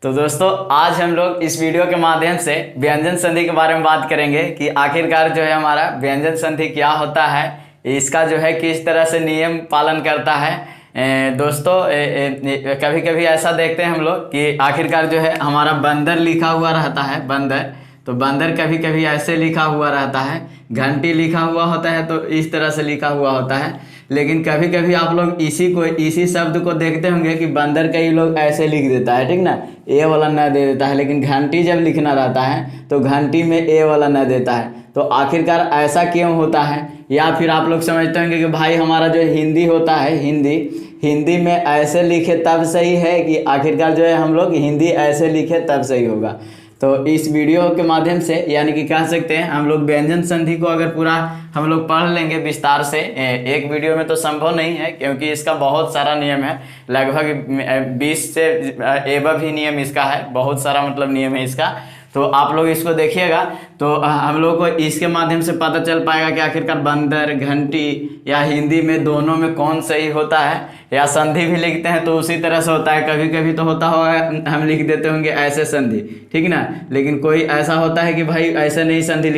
तो दोस्तों आज हम लोग इस वीडियो के माध्यम से व्यंजन संधि के बारे में बात करेंगे कि आखिरकार जो है हमारा व्यंजन संधि क्या होता है, इसका जो है किस तरह से नियम पालन करता है। दोस्तों कभी कभी ऐसा देखते हैं हम लोग कि आखिरकार जो है हमारा बंदर लिखा हुआ रहता है, बंदर, तो बंदर कभी कभी ऐसे लिखा हुआ रहता है, घंटी लिखा हुआ होता है तो इस तरह से लिखा हुआ होता है। लेकिन कभी कभी आप लोग इसी शब्द को देखते होंगे कि बंदर कई लोग ऐसे लिख देता है, ठीक ना, ए वाला न दे देता है। लेकिन घंटी जब लिखना रहता है तो घंटी में ए वाला न देता है। तो आखिरकार ऐसा क्यों होता है? या फिर आप लोग समझते होंगे कि भाई हमारा जो हिंदी होता है, हिंदी में ऐसे लिखे तब सही है कि आखिरकार जो है हम लोग हिंदी ऐसे लिखे तब सही होगा। तो इस वीडियो के माध्यम से यानी कि कह सकते हैं हम लोग व्यंजन संधि को अगर पूरा हम लोग पढ़ लेंगे विस्तार से, एक वीडियो में तो संभव नहीं है क्योंकि इसका बहुत सारा नियम है, लगभग 20 से एबव ही नियम इसका है, बहुत सारा मतलब नियम है इसका। तो आप लोग इसको देखिएगा तो हम लोग को इसके माध्यम से पता चल पाएगा कि आखिरकार बंदर, घंटी या हिंदी में दोनों में कौन सही होता है। या संधि भी लिखते हैं तो उसी तरह से होता है, कभी कभी तो होता होगा हम लिख देते होंगे ऐसे संधि, ठीक ना, लेकिन कोई ऐसा होता है कि भाई ऐसे नहीं संधि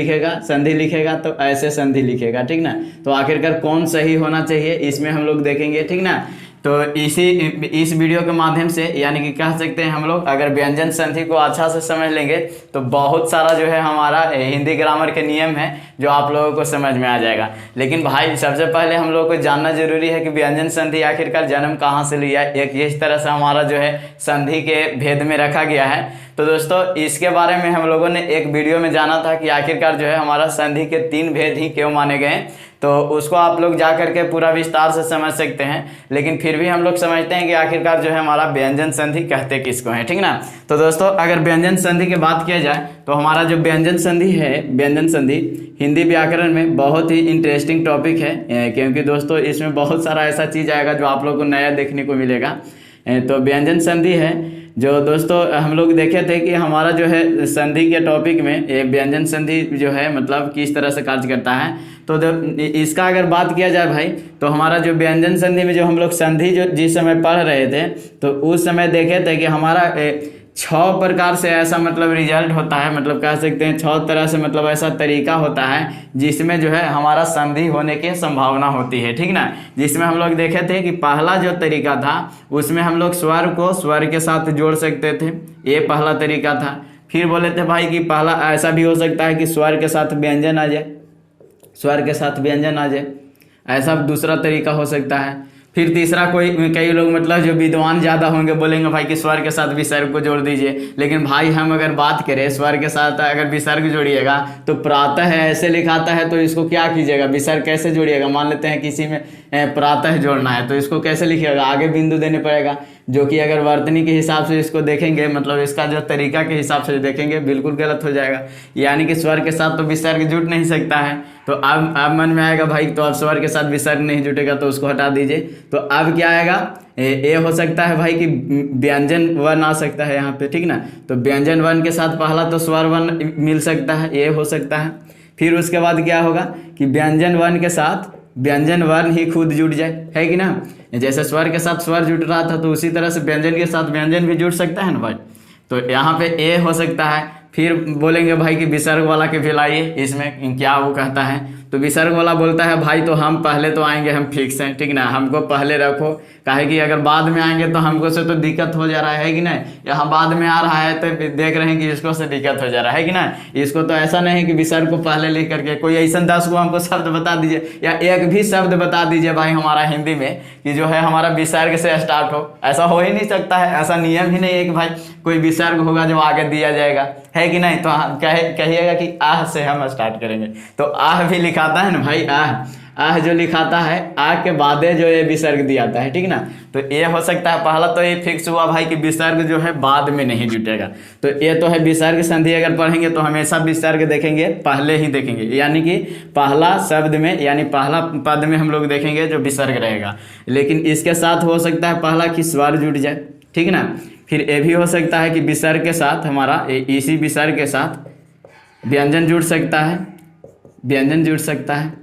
लिखेगा तो ऐसे संधि लिखेगा, ठीक ना। तो आखिरकार कौन सही होना चाहिए इसमें हम लोग देखेंगे, ठीक ना। तो इस वीडियो के माध्यम से यानी कि कह सकते हैं हम लोग अगर व्यंजन संधि को अच्छा से समझ लेंगे तो बहुत सारा जो है हमारा हिंदी ग्रामर के नियम है जो आप लोगों को समझ में आ जाएगा। लेकिन भाई सबसे पहले हम लोगों को जानना जरूरी है कि व्यंजन संधि आखिरकार जन्म कहाँ से लिया, एक इस तरह से हमारा जो है संधि के भेद में रखा गया है। तो दोस्तों इसके बारे में हम लोगों ने एक वीडियो में जाना था कि आखिरकार जो है हमारा संधि के 3 भेद ही क्यों माने गए, तो उसको आप लोग जा करके पूरा विस्तार से समझ सकते हैं। लेकिन फिर भी हम लोग समझते हैं कि आखिरकार जो है हमारा व्यंजन संधि कहते किसको है, ठीक ना। तो दोस्तों अगर व्यंजन संधि की बात किया जाए तो हमारा जो व्यंजन संधि है, व्यंजन संधि हिंदी व्याकरण में बहुत ही इंटरेस्टिंग टॉपिक है, क्योंकि दोस्तों इसमें बहुत सारा ऐसा चीज़ आएगा जो आप लोग को नया देखने को मिलेगा। तो व्यंजन संधि है जो दोस्तों हम लोग देखे थे कि हमारा जो है संधि के टॉपिक में व्यंजन संधि जो है मतलब किस तरह से कार्य करता है। तो इसका अगर बात किया जाए भाई तो हमारा जो व्यंजन संधि में जो हम लोग संधि जो जिस समय पढ़ रहे थे तो उस समय देखे थे कि हमारा 6 प्रकार से ऐसा मतलब रिजल्ट होता है, मतलब कह सकते हैं 6 तरह से मतलब ऐसा तरीका होता है जिसमें जो है हमारा संधि होने की संभावना होती है, ठीक ना। जिसमें हम लोग देखे थे कि पहला जो तरीका था उसमें हम लोग स्वर को स्वर के साथ जोड़ सकते थे, ये पहला तरीका था। फिर बोले थे भाई कि पहला ऐसा भी हो सकता है कि स्वर के साथ व्यंजन आ जाए, स्वर के साथ व्यंजन आ जाए, ऐसा दूसरा तरीका हो सकता है। फिर तीसरा कई लोग मतलब जो विद्वान ज़्यादा होंगे बोलेंगे भाई कि स्वर के साथ विसर्ग को जोड़ दीजिए। लेकिन भाई हम अगर बात करें स्वर के साथ अगर विसर्ग जोड़िएगा तो प्रातः ऐसे लिखाता है तो इसको क्या कीजिएगा, विसर्ग कैसे जोड़िएगा। मान लेते हैं किसी में प्रातः जोड़ना है तो इसको कैसे लिखिएगा, आगे बिंदु देने पड़ेगा, जो कि अगर वर्तनी के हिसाब से इसको देखेंगे मतलब इसका जो तरीका के हिसाब से देखेंगे बिल्कुल गलत हो जाएगा। यानी कि स्वर के साथ तो विसर्ग जुट नहीं सकता है। तो अब मन में आएगा भाई तो अब स्वर के साथ विसर्ग नहीं जुटेगा तो उसको हटा दीजिए। तो अब क्या आएगा, ये हो सकता है भाई कि व्यंजन वर्ण आ सकता है यहाँ पे, ठीक ना। तो व्यंजन वर्ण के साथ पहला तो स्वर वर्ण मिल सकता है, ये हो सकता है। फिर उसके बाद क्या होगा कि व्यंजन वर्ण के साथ व्यंजन वर्ण ही खुद जुट जाए, है कि ना। जैसे स्वर के साथ स्वर जुट रहा था तो उसी तरह से व्यंजन के साथ व्यंजन भी जुट सकता है ना भाई। तो यहाँ पे ए हो सकता है। फिर बोलेंगे भाई कि विसर्ग वाला के भी लाइए, इसमें क्या वो कहता है। तो विसर्ग वाला बोलता है भाई तो हम पहले तो आएंगे, हम फिक्स हैं, ठीक ना, हमको पहले रखो, काहे कि अगर बाद में आएंगे तो हमको से तो दिक्कत हो जा रहा है कि नहीं। यहाँ बाद में आ रहा है तो देख रहे हैं कि इसको से दिक्कत हो जा रहा है कि ना। इसको तो ऐसा नहीं कि विसर्ग को पहले लिख करके कोई ऐसा 10 को हमको शब्द बता दीजिए या एक भी शब्द बता दीजिए भाई हमारा हिंदी में कि जो है हमारा विसर्ग से स्टार्ट हो, ऐसा हो ही नहीं सकता है। ऐसा नियम ही नहीं है कि भाई कोई विसर्ग होगा जो आगे दिया जाएगा, है कि नहीं। तो कहिएगा कि आह से हम स्टार्ट करेंगे, तो आह भी लिखाता है ना भाई, आह जो लिखाता है आह के बाद जो ये विसर्ग दियाता है, ठीक ना। तो ये हो सकता है पहला तो ये फिक्स हुआ भाई कि विसर्ग जो है बाद में नहीं जुटेगा। तो ये तो है विसर्ग संधि अगर पढ़ेंगे तो हमेशा विसर्ग देखेंगे, पहले ही देखेंगे, यानी कि पहला शब्द में यानी पहला पद में हम लोग देखेंगे जो विसर्ग रहेगा। लेकिन इसके साथ हो सकता है पहला कि स्वर जुट जाए, ठीक ना। फिर ये भी हो सकता है कि विसर्ग के साथ हमारा इसी विसर्ग के साथ व्यंजन जुड़ सकता है, व्यंजन जुड़ सकता है।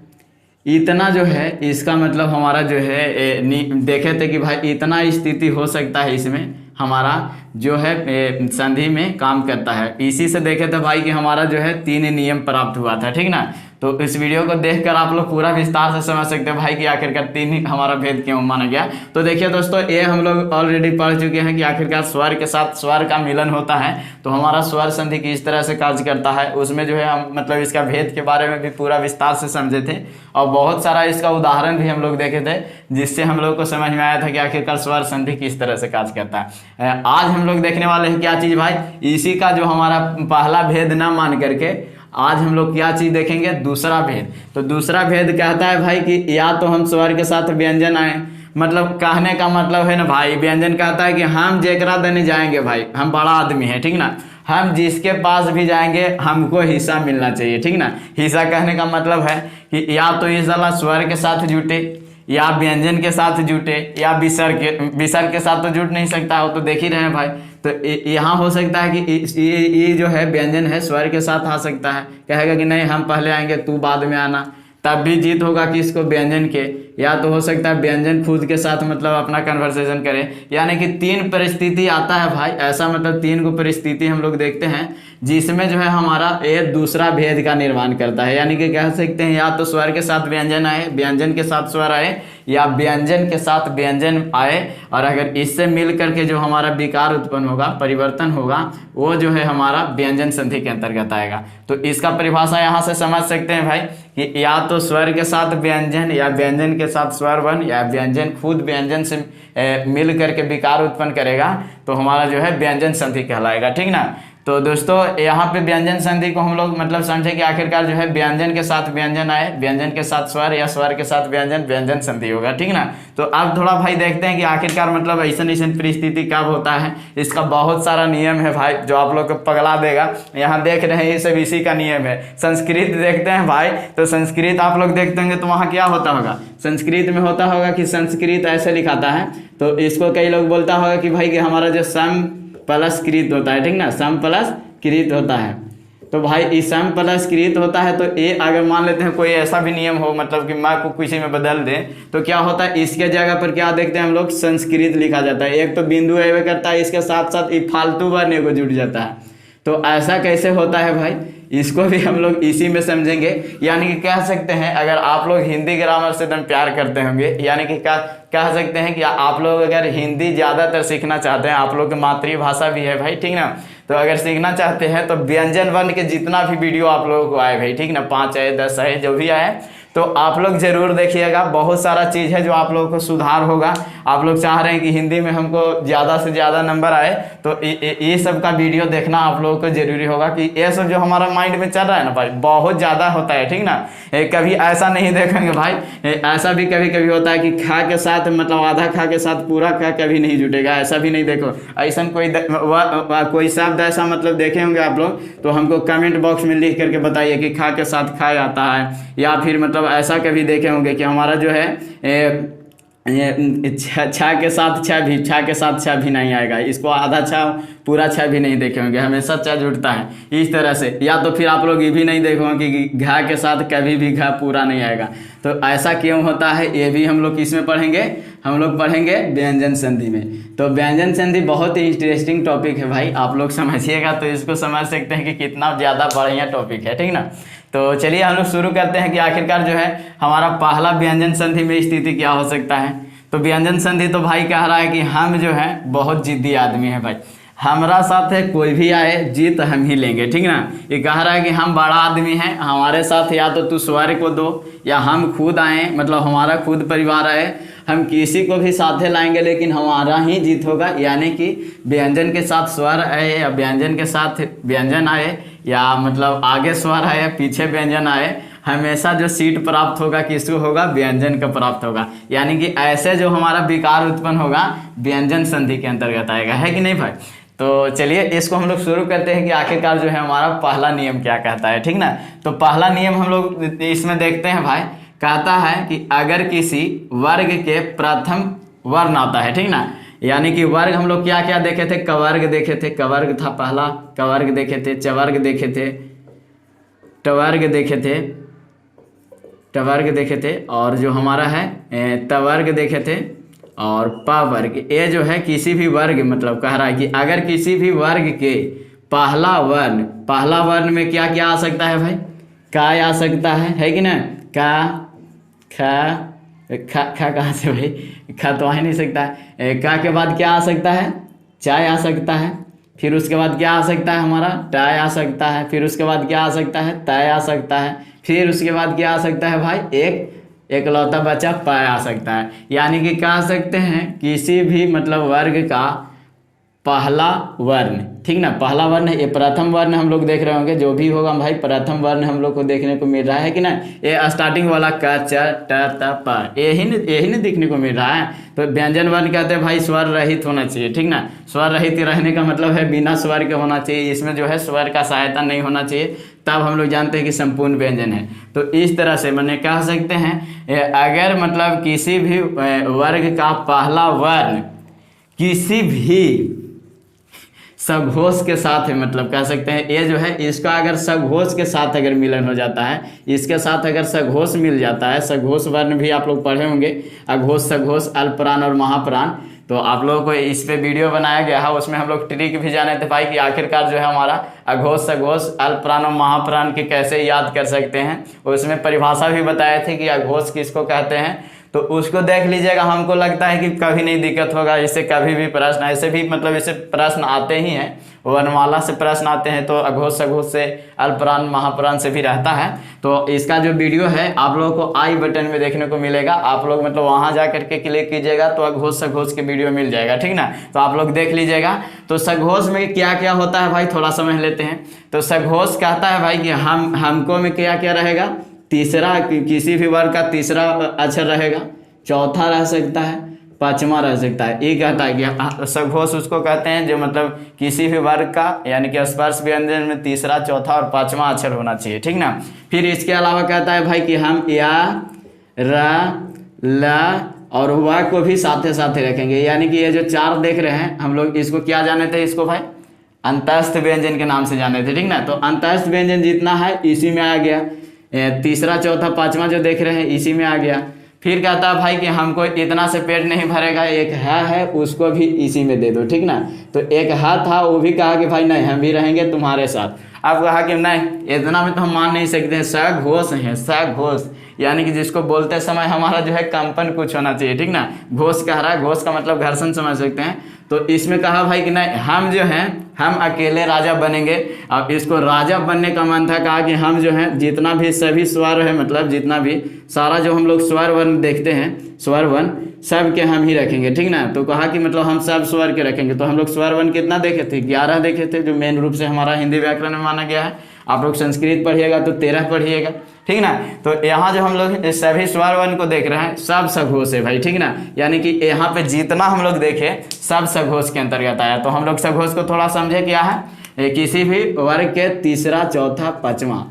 इतना जो है इसका मतलब हमारा जो है देखे थे कि भाई इतना स्थिति हो सकता है इसमें हमारा जो है संधि में काम करता है। इसी से देखे थे भाई कि हमारा जो है 3 नियम प्राप्त हुआ था, ठीक ना। तो इस वीडियो को देखकर आप लोग पूरा विस्तार से समझ सकते हैं भाई कि आखिरकार 3 ही हमारा भेद क्यों माना गया। तो देखिए दोस्तों, ये हम लोग ऑलरेडी पढ़ चुके हैं कि आखिरकार स्वर के साथ स्वर का मिलन होता है तो हमारा स्वर संधि किस तरह से कार्य करता है, उसमें जो है हम मतलब इसका भेद के बारे में भी पूरा विस्तार से समझे थे और बहुत सारा इसका उदाहरण भी हम लोग देखे थे, जिससे हम लोग को समझ में आया था कि आखिरकार स्वर संधि किस तरह से कार्य करता है। आज हम लोग देखने वाले हैं क्या चीज़ भाई, इसी का जो हमारा पहला भेद ना मान करके आज हम लोग क्या चीज देखेंगे, दूसरा भेद। तो दूसरा भेद कहता है भाई कि या तो हम स्वर के साथ व्यंजन आए, मतलब कहने का मतलब है ना भाई, व्यंजन कहता है कि हम जेकरा देने जाएंगे भाई, हम बड़ा आदमी है, ठीक ना, हम जिसके पास भी जाएंगे हमको हिस्सा मिलना चाहिए, ठीक ना। हिस्सा कहने का मतलब है कि या तो ये साला स्वर के साथ जुटे या व्यंजन के साथ जुटे या विसर्ग के साथ तो जुट नहीं सकता, वो तो देख ही रहे हैं भाई। तो यहाँ हो सकता है कि ये जो है व्यंजन है स्वर के साथ आ सकता है, कहेगा कि नहीं हम पहले आएंगे तू बाद में आना, तब भी जीत होगा किसको, व्यंजन के। या तो हो सकता है व्यंजन खुद के साथ मतलब अपना कन्वर्सेशन करे, यानी कि 3 परिस्थिति आता है भाई, ऐसा मतलब 3 को परिस्थिति हम लोग देखते हैं जिसमें जो है हमारा ये दूसरा भेद का निर्माण करता है। यानी कि कह सकते हैं या तो स्वर के साथ व्यंजन आए, व्यंजन के साथ स्वर आए, या व्यंजन के साथ व्यंजन आए, और अगर इससे मिल करके जो हमारा विकार उत्पन्न होगा, परिवर्तन होगा, वो जो है हमारा व्यंजन संधि के अंतर्गत आएगा। तो इसका परिभाषा यहाँ से समझ सकते हैं भाई कि या तो स्वर के साथ व्यंजन या व्यंजन के साथ स्वर बन, या व्यंजन खुद व्यंजन से मिल करके विकार उत्पन्न करेगा तो हमारा जो है व्यंजन संधि कहलाएगा, ठीक ना। तो दोस्तों यहाँ पे व्यंजन संधि को हम लोग मतलब समझे कि आखिरकार जो है व्यंजन के साथ व्यंजन आए, व्यंजन के साथ स्वर या स्वर के साथ व्यंजन, व्यंजन संधि होगा, ठीक ना। तो अब थोड़ा भाई देखते हैं कि आखिरकार मतलब ऐसा परिस्थिति कब होता है। इसका बहुत सारा नियम है भाई जो आप लोग को पगला देगा। यहाँ देख रहे हैं ये सब इसी का नियम है। संस्कृत देखते हैं भाई, तो संस्कृत आप लोग देखते होंगे तो वहाँ क्या होता होगा, संस्कृत में होता होगा कि संस्कृत ऐसे लिखाता है, तो इसको कई लोग बोलता होगा कि भाई कि हमारा जो सम प्लस कृत होता है, ठीक ना, सम प्लस कृत होता है। तो भाई इस सम प्लस कृत होता है, तो ये अगर मान लेते हैं कोई ऐसा भी नियम हो मतलब कि माँ को किसी में बदल दें तो क्या होता है, इसके जगह पर क्या देखते हैं हम लोग, संस्कृत लिखा जाता है। एक तो बिंदु एवे करता है, इसके साथ साथ ये फालतू वर्ण को जुड़ जाता है। तो ऐसा कैसे होता है भाई, इसको भी हम लोग इसी में समझेंगे। यानी कि कह सकते हैं अगर आप लोग हिंदी ग्रामर से एकदम प्यार करते होंगे, यानी कि कह सकते हैं कि आप लोग अगर हिंदी ज़्यादातर सीखना चाहते हैं, आप लोग की मातृभाषा भी है भाई, ठीक ना, तो अगर सीखना चाहते हैं तो व्यंजन वर्ण के जितना भी वीडियो आप लोगों को आए भाई, ठीक ना, 5 आए 10 आए जो भी आए, तो आप लोग जरूर देखिएगा। बहुत सारा चीज़ है जो आप लोगों को सुधार होगा। आप लोग चाह रहे हैं कि हिंदी में हमको ज़्यादा से ज़्यादा नंबर आए, तो ये सब का वीडियो देखना आप लोगों को जरूरी होगा कि ये सब जो हमारा माइंड में चल रहा है ना भाई बहुत ज़्यादा होता है, ठीक ना। कभी ऐसा नहीं देखेंगे भाई, ऐसा भी कभी कभी होता है कि खा के साथ मतलब आधा खा के साथ पूरा खा कभी नहीं जुटेगा, ऐसा भी नहीं देखो। ऐसा कोई शब्द ऐसा मतलब देखे होंगे आप लोग तो हमको कमेंट बॉक्स में लिख करके बताइए कि खा के साथ खा जाता है, या फिर मतलब ऐसा कभी देखे होंगे कि हमारा जो है छा के साथ छा भी, छा के साथ छा भी नहीं आएगा, इसको आधा छा पूरा छा भी नहीं देखे होंगे, हमेशा छा जुड़ता है इस तरह से। या तो फिर आप लोग ये भी नहीं देखोगे कि घा के साथ कभी भी घा पूरा नहीं आएगा। तो ऐसा क्यों होता है ये भी हम लोग किस में पढ़ेंगे, हम लोग पढ़ेंगे व्यंजन संधि में। तो व्यंजन संधि बहुत ही इंटरेस्टिंग टॉपिक है भाई, आप लोग समझिएगा तो इसको समझ सकते हैं कि कितना ज़्यादा बढ़िया टॉपिक है, ठीक ना। तो चलिए हम लोग शुरू करते हैं कि आखिरकार जो है हमारा पहला व्यंजन संधि में स्थिति क्या हो सकता है। तो व्यंजन संधि तो भाई कह रहा है कि हम जो है बहुत जिद्दी आदमी है भाई, हमारा साथ है कोई भी आए जीत हम ही लेंगे, ठीक ना। ये कह रहा है कि हम बड़ा आदमी हैं, हमारे साथ या तो तू स्वर को दो या हम खुद आए, मतलब हमारा खुद परिवार आए, हम किसी को भी साथे लाएंगे लेकिन हमारा ही जीत होगा। यानी कि व्यंजन के साथ स्वर आए या व्यंजन के साथ व्यंजन आए, या मतलब आगे स्वर आए पीछे व्यंजन आए, हमेशा जो सीट प्राप्त होगा किसको होगा, व्यंजन का प्राप्त होगा। यानी कि ऐसे जो हमारा विकार उत्पन्न होगा व्यंजन संधि के अंतर्गत आएगा, है कि नहीं भाई। तो चलिए इसको हम लोग शुरू करते हैं कि आखिरकार जो है हमारा पहला नियम क्या कहता है, ठीक ना। तो पहला नियम हम लोग इसमें देखते हैं भाई, कहता है कि अगर किसी वर्ग के प्रथम वर्ण आता है, ठीक ना, यानी कि वर्ग हम लोग क्या क्या देखे थे, कवर्ग देखे थे, कवर्ग था पहला, कवर्ग देखे थे, चवर्ग देखे थे, टवर्ग देखे थे, टवर्ग देखे थे, और जो हमारा है तवर्ग देखे थे, और प वर्ग, ये जो है किसी भी वर्ग मतलब कह रहा है कि अगर किसी भी वर्ग के पहला वर्ण में क्या क्या आ सकता है भाई, का आ सकता है कि ना, का खा कहाँ से भाई, खा तो आ ही नहीं सकता है। का के बाद क्या आ सकता है, चाय आ सकता है। फिर उसके बाद क्या आ सकता है हमारा, टाय आ सकता है। फिर उसके बाद क्या आ सकता है, तय आ सकता है। फिर उसके बाद क्या आ सकता है भाई, एकलौता बच्चा पाय आ सकता है। यानी कि कह सकते हैं किसी भी मतलब वर्ग का पहला वर्ण, ठीक ना, पहला वर्ण ये प्रथम वर्ण हम लोग देख रहे होंगे, जो भी होगा भाई प्रथम वर्ण हम लोग को देखने को मिल रहा है कि ना। ये स्टार्टिंग वाला क च ट त प यही नहीं देखने को मिल रहा है। तो व्यंजन वर्ण कहते हैं भाई स्वर रहित होना चाहिए, ठीक ना। स्वर रहित रहने का मतलब है बिना स्वर के होना चाहिए, इसमें जो है स्वर का सहायता नहीं होना चाहिए, तब हम लोग जानते हैं कि संपूर्ण व्यंजन है। तो इस तरह से मैंने कह सकते हैं अगर मतलब किसी भी वर्ग का पहला वर्ण किसी भी सघोष के साथ है, मतलब कह सकते हैं ये जो है इसका अगर सघोष के साथ अगर मिलन हो जाता है, इसके साथ अगर सघोष मिल जाता है, सघोष वर्ण भी आप लोग पढ़े होंगे, अघोष सघोष अल्पप्राण और महाप्राण। तो आप लोगों को इस पे वीडियो बनाया गया है, उसमें हम लोग ट्रिक भी जाने थे भाई कि आखिरकार जो है हमारा अघोष सघोष अल्पप्राण और महाप्राण की कैसे याद कर सकते हैं। उसमें परिभाषा भी बताए थे कि अघोष किसको कहते हैं, तो उसको देख लीजिएगा। हमको लगता है कि कभी नहीं दिक्कत होगा, इससे कभी भी प्रश्न ऐसे भी मतलब इससे प्रश्न आते ही हैं, वर्णमाला से प्रश्न आते हैं, तो अघोष सघोष से अल्पप्राण महाप्राण से भी रहता है। तो इसका जो वीडियो है आप लोगों को आई बटन में देखने को मिलेगा, आप लोग मतलब वहां जा करके क्लिक कीजिएगा तो अघोष सघोष के वीडियो मिल जाएगा, ठीक ना। तो आप लोग देख लीजिएगा। तो सघोष में क्या क्या होता है भाई थोड़ा समझ लेते हैं। तो सघोष कहता है भाई कि हमको में क्या क्या रहेगा, तीसरा, किसी भी वर्ग का तीसरा अक्षर रहेगा, चौथा रह सकता है, पांचवा रह सकता है। ये कहता है कि सघोष उसको कहते हैं जो मतलब किसी भी वर्ग का यानी कि स्पर्श व्यंजन में तीसरा, चौथा और पांचवा अक्षर होना चाहिए, ठीक ना। फिर इसके अलावा कहता है भाई कि हम या, र, ल और व को भी साथे साथे रखेंगे। यानी कि ये जो चार देख रहे हैं हम लोग, इसको क्या जाने थे, इसको भाई अंतस्थ व्यंजन के नाम से जाने थे, ठीक ना। तो अंतस्थ व्यंजन जितना है इसी में आ गया, तीसरा चौथा पांचवा जो देख रहे हैं इसी में आ गया। फिर कहता है भाई कि हमको इतना से पेट नहीं भरेगा, एक है उसको भी इसी में दे दो, ठीक ना। तो एक था वो भी कहा कि भाई नहीं हम भी रहेंगे तुम्हारे साथ। अब कहा कि नहीं इतना में तो हम मान नहीं सकते हैं, सघोष है, सघोष यानी कि जिसको बोलते समय हमारा जो है कंपन कुछ होना चाहिए, ठीक ना। घोष कह रहा है, घोष का मतलब घर्षण समझ सकते हैं। तो इसमें कहा भाई कि नहीं हम जो हैं हम अकेले राजा बनेंगे। अब इसको राजा बनने का मन था, कहा कि हम जो है जितना भी सभी स्वर है मतलब जितना भी सारा जो हम लोग स्वर वर्ण देखते हैं, स्वर वर्ण सब के हम ही रखेंगे, ठीक ना। तो कहा कि मतलब हम सब स्वर के रखेंगे। तो हम लोग स्वर वर्ण कितना देखे थे, 11 देखे थे, जो मेन रूप से हमारा हिंदी व्याकरण में माना गया है। आप लोग संस्कृत पढ़िएगा तो 13 पढ़िएगा, ठीक ना। तो यहाँ जो हम लोग सभी स्वर वर्ण को देख रहे हैं सब सघोष है भाई, ठीक ना। यानी कि यहाँ पे जितना हम लोग देखे सब सघोष के अंतर्गत आया। तो हम लोग सघोष को थोड़ा समझे क्या है, किसी भी वर्ग के तीसरा चौथा पांचवा।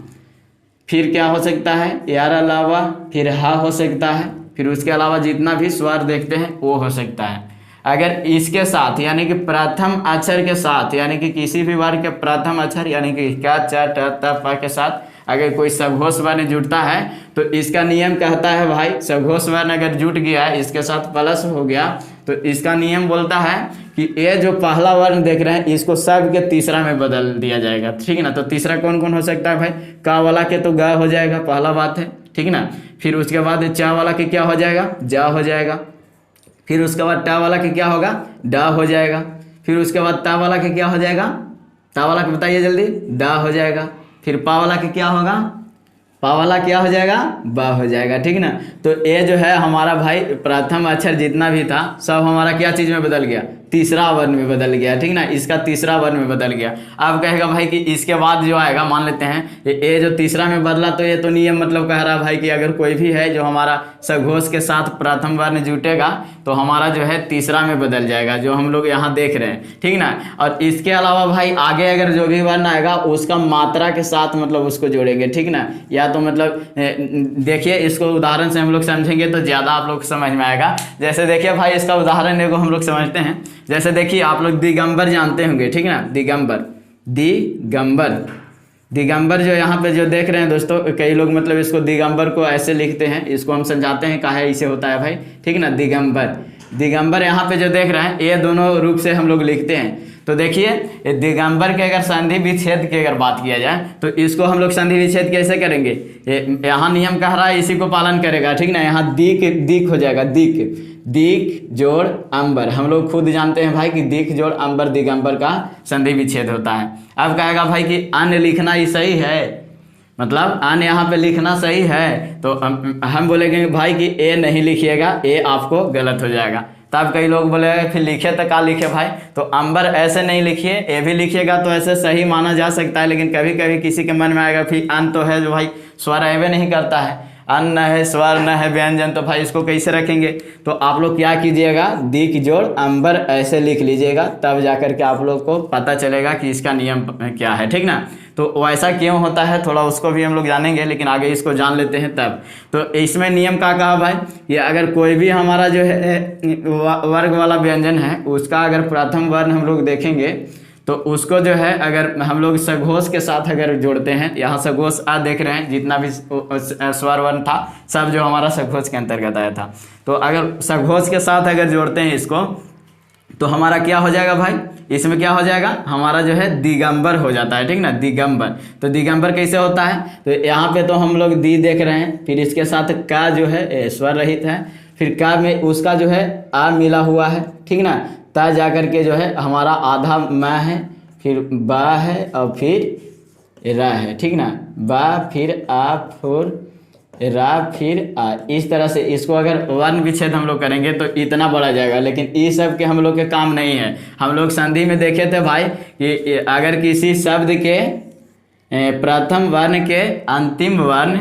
फिर क्या हो सकता है, यार अलावा फिर हा हो सकता है। फिर उसके अलावा जितना भी स्वर देखते हैं वो हो सकता है। अगर इसके साथ यानी कि प्रथम अक्षर के साथ यानी कि किसी भी वर्ग के प्रथम अक्षर यानी कि क च ट त प के साथ अगर कोई सघोष वर्ण जुड़ता है तो इसका नियम कहता है भाई, सघोष वर्ण अगर जुट गया है इसके साथ प्लस हो गया तो इसका नियम बोलता है कि ये जो पहला वर्ण देख रहे हैं इसको सब के तीसरा में बदल दिया जाएगा, ठीक है ना। तो तीसरा कौन कौन हो सकता है भाई, का वाला के तो ग हो जाएगा, पहला बात है, ठीक ना। फिर उसके बाद चा वाला के क्या हो जाएगा, जा हो जाएगा। फिर उसके बाद टा वाला के क्या होगा, डा हो जाएगा। फिर उसके बाद ता वाला के क्या हो जाएगा, ता वाला के बताइए जल्दी, डा हो जाएगा। फिर पा वाला के क्या होगा, पा वाला क्या हो जाएगा, बा हो जाएगा, ठीक ना। तो ये जो है हमारा भाई प्रथम अक्षर जितना भी था सब हमारा क्या चीज में बदल गया, तीसरा वर्ण में बदल गया, ठीक ना। इसका तीसरा वर्ण में बदल गया। अब कहेगा भाई कि इसके बाद जो आएगा, मान लेते हैं ये जो तीसरा में बदला तो ये तो नियम मतलब कह रहा भाई कि अगर कोई भी है जो हमारा सघोष के साथ प्रथम वर्ण जुटेगा तो हमारा जो है तीसरा में बदल जाएगा, जो हम लोग यहाँ देख रहे हैं, ठीक ना। और इसके अलावा भाई आगे अगर जो भी वर्ण आएगा उसका मात्रा के साथ मतलब उसको जोड़ेंगे, ठीक ना। या तो मतलब देखिए इसको उदाहरण से हम लोग समझेंगे तो ज़्यादा आप लोग समझ में आएगा। जैसे देखिए भाई इसका उदाहरण देखो हम लोग समझते हैं। जैसे देखिए आप लोग दिगंबर जानते होंगे, ठीक ना। दिगंबर, दिगंबर, दिगंबर जो यहाँ पे जो देख रहे हैं दोस्तों, कई लोग मतलब इसको दिगंबर को ऐसे लिखते हैं, इसको हम समझाते हैं काहे इसे होता है भाई, ठीक ना। दिगंबर दिगंबर यहाँ पे जो देख रहे हैं ये दोनों रूप से हम लोग लिखते हैं। तो देखिए ये दिगंबर के अगर संधि विच्छेद की अगर बात किया जाए तो इसको हम लोग संधि विच्छेद कैसे करेंगे, ये यहाँ नियम कह रहा है इसी को पालन करेगा, ठीक ना। यहाँ दिक हो जाएगा, दिक जोड़ अंबर, हम लोग खुद जानते हैं भाई कि दिक जोड़ अंबर दिगंबर का संधि विच्छेद होता है। अब कहेगा भाई कि अन्य लिखना ही सही है, मतलब अन्य यहाँ पे लिखना सही है, तो हम बोलेंगे भाई कि ए नहीं लिखिएगा, ए आपको गलत हो जाएगा। तब कई लोग बोलेगा फिर लिखे तो क्या लिखे भाई, तो अंबर ऐसे नहीं लिखिए, ए भी लिखिएगा तो ऐसे सही माना जा सकता है, लेकिन कभी कभी किसी के मन में आएगा फिर अन तो है जो भाई स्वर एवे नहीं करता है, अन्न है स्वर न है व्यंजन, तो भाई इसको कैसे रखेंगे। तो आप लोग क्या कीजिएगा, दिक जोड़ अंबर ऐसे लिख लीजिएगा, तब जाकर के आप लोग को पता चलेगा कि इसका नियम क्या है, ठीक ना। तो वैसा क्यों होता है थोड़ा उसको भी हम लोग जानेंगे, लेकिन आगे इसको जान लेते हैं तब। तो इसमें नियम क्या कहा भाई, ये अगर कोई भी हमारा जो है वर्ग वाला व्यंजन है उसका अगर प्रथम वर्ण हम लोग देखेंगे तो उसको जो है अगर हम लोग सघोष के साथ अगर जोड़ते हैं, यहाँ सघोष आ देख रहे हैं जितना भी स्वर वर्ण था सब जो हमारा सघोष के अंतर्गत आया था, तो अगर सघोष के साथ अगर जोड़ते हैं इसको तो हमारा क्या हो जाएगा भाई, इसमें क्या हो जाएगा हमारा जो है दिगंबर हो जाता है, ठीक ना, दिगंबर। तो दिगंबर कैसे होता है, तो यहाँ पे तो हम लोग दी देख रहे हैं, फिर इसके साथ का जो है स्वर रहित है, फिर का में उसका जो है आ मिला हुआ है, ठीक ना, ता जा करके जो है हमारा आधा म है, फिर बा है और फिर रा है, ठीक ना, बा फिर आ फिर रा फिर आ, इस तरह से इसको अगर वर्ण विच्छेद हम लोग करेंगे तो इतना बढ़ा जाएगा, लेकिन इस सब के हम लोग के काम नहीं है। हम लोग संधि में देखे थे भाई कि अगर किसी शब्द के प्रथम वर्ण के अंतिम वर्ण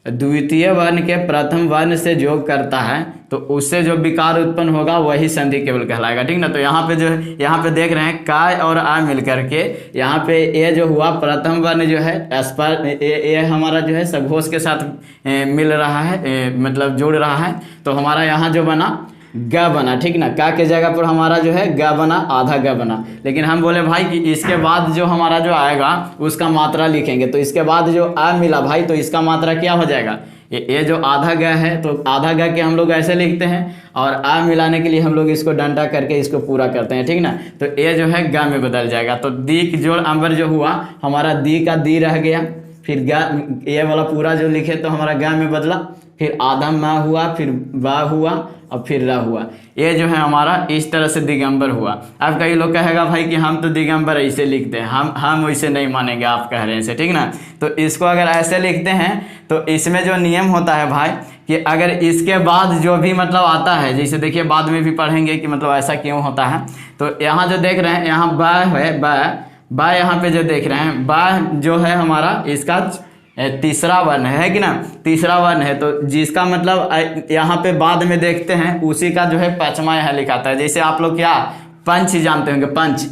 द्वितीय वर्ण के प्रथम वर्ण से योग करता है तो उससे जो विकार उत्पन्न होगा वही संधि केवल कहलाएगा, ठीक ना। तो यहाँ पे जो है यहाँ पे देख रहे हैं का और आ मिल करके यहाँ पे ए जो हुआ प्रथम वर्ण जो है स्पर ए हमारा जो है सघोष के साथ मिल रहा है, मतलब जोड़ रहा है, तो हमारा यहाँ जो बना ग बना, ठीक ना, का के जगह पर हमारा जो है ग बना, आधा ग बना। लेकिन हम बोले भाई कि इसके बाद जो हमारा जो आएगा उसका मात्रा लिखेंगे, तो इसके बाद जो आ मिला भाई तो इसका मात्रा क्या हो जाएगा, ये जो आधा ग है तो आधा ग के हम लोग ऐसे लिखते हैं, और आ मिलाने के लिए हम लोग इसको डंडा करके इसको पूरा करते हैं, ठीक ना। तो ये जो है ग में बदल जाएगा, तो दी जोड़ अंबर जो हुआ हमारा दी का दी रह गया, फिर ग ये वाला पूरा जो लिखे तो हमारा ग में बदला, फिर आधा मा हुआ, फिर बा हुआ और फिर रा हुआ, ये जो है हमारा इस तरह से दिगंबर हुआ। अब कई लोग कहेगा भाई कि हम तो दिगंबर ऐसे लिखते हैं, हम वैसे नहीं मानेंगे, आप कह रहे हैं, ठीक ना। तो इसको अगर ऐसे लिखते हैं तो इसमें जो नियम होता है भाई कि अगर इसके बाद जो भी मतलब आता है, जैसे देखिए बाद में भी पढ़ेंगे कि मतलब ऐसा क्यों होता है। तो यहाँ जो देख रहे हैं यहाँ बा है, बा यहाँ पे जो देख रहे हैं बा जो है हमारा इसका तीसरा वर्ण है कि ना, तीसरा वर्ण है, तो जिसका मतलब यहाँ पे बाद में देखते हैं उसी का जो है पांचवा यहाँ लिखाता है। जैसे आप लोग क्या पंच जानते होंगे, पंच,